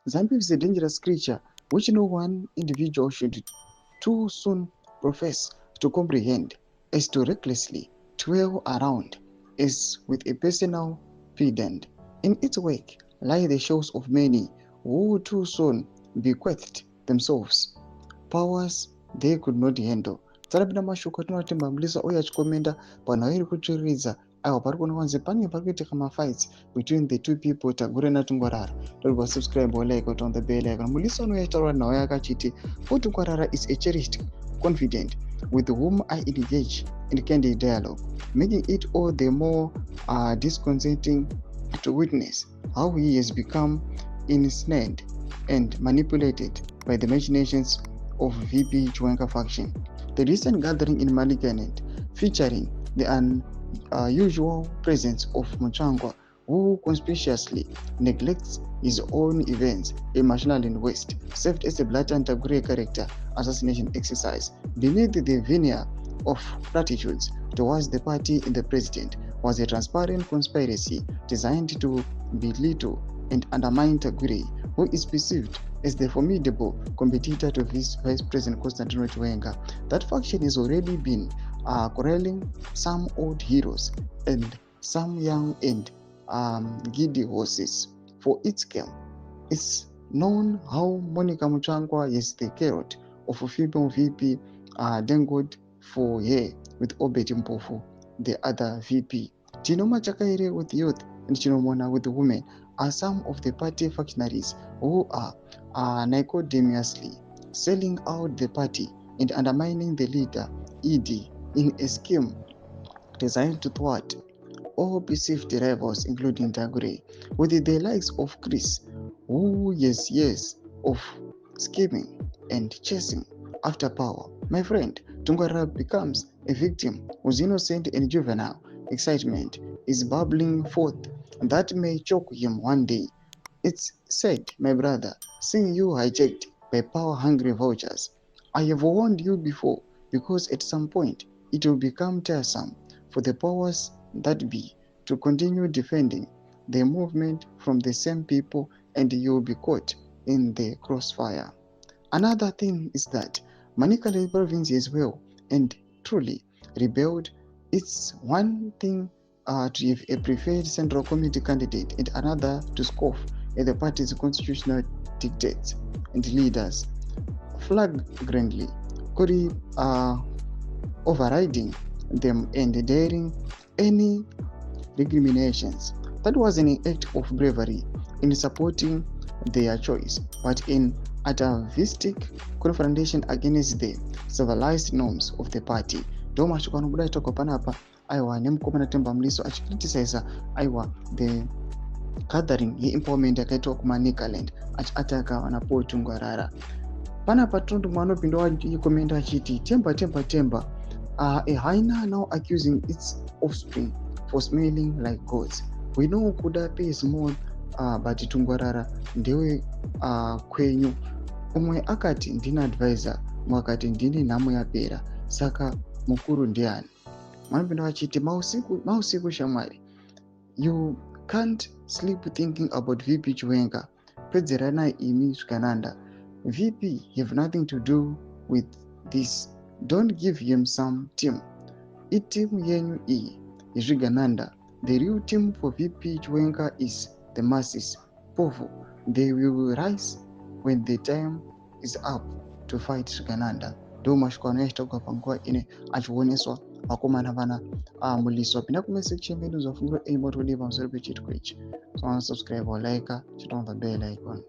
Zambi is a dangerous creature which no one individual should too soon profess to comprehend, as to recklessly twirl around as with a personal pedant. In its wake lie the shows of many who too soon bequeathed themselves powers they could not handle. Tsarapinda mashoko atinoti Mbamulisa uye achikomenda panhau iri kutsviridza apo pari kuona kunzi panenge pari kuitika mafights between the two people Tagore naTungwarara. Don't subscribe or like on the bell icon. Mulisa unouya achitaura nhau yake achiti Tungwarara is a cherished confidant with whom I engage in candid dialogue, making it all the more disconcerting to witness how he has become ensnared and manipulated by the machinations of VP Chwenka faction. The recent gathering in Malikanet, featuring the unusual presence of Muchangwa, who conspicuously neglects his own events in Mashonaland West, served as a blatant Tagore character assassination exercise. Beneath the veneer of platitudes towards the party and the president was a transparent conspiracy designed to belittle and undermine Tagore, who is perceived as the formidable competitor to Vice President Constantino Chiwenga. That faction has already been corralling some old heroes and some young and giddy horses for its camp. It's known how Monica Muchangwa is the carrot of a female VP dangled for her with Obet Mpofu, the other VP. Chinoma Chakaire with youth and Chinomona with women are some of the party functionaries who are nicodemously selling out the party and undermining the leader, ED, in a scheme designed to thwart all perceived rivals, including Tagore, with the likes of Chris, who has years of scheming and chasing after power. My friend, Tungwarara becomes a victim whose innocent and juvenile excitement is bubbling forth that may choke him one day. It's said, my brother, seeing you hijacked by power-hungry vultures. I have warned you before, because at some point it will become tiresome for the powers that be to continue defending the movement from the same people, and you'll be caught in the crossfire. Another thing is that Manikale province is well and truly rebelled. It's one thing to have a preferred central committee candidate and another to scoff at the party's constitutional dictates and leaders flagrantly overriding them and daring any recriminations. That was an act of bravery in supporting their choice, but in atavistic confrontation against the civilized norms of the party. Ndomashoko anobuda itoko panapa aiwa nemukomana Tembamuliso achicriticize aiwa the gathering yeempowerment yakaitwa kumaNicaland achiataka vana Paul Tungwarara. Panapa Tundumwe anopinda achikomenda achiti temba a hyena now accusing its offspring for smelling like goats. We know Kudape is more but Tungwarara ndewe kwenyu. Umwe akati ndini advisor, umwe akati ndini nhamo yapera, saka mukuru ndiani? Vanopinda vachiti mausiku shamwari, you can't sleep thinking about VP Chiwenga. Pedzeranai imi Zvikananda. VP have nothing to do with this. Don't give him some team. Itimu yenyu iyi Zvikananda. The real team for VP Chiwenga is the masses. Povo, they will rise when the time is up to fight Zvikananda. Ndomashoko anoyachitakwa panguva ine achioneswa vakomana vana Muliso. Pinda kumesection medu zvafungira aimotodiwa pamusoro pechitiko ichi. So subscribe or like, turn on the bell icon.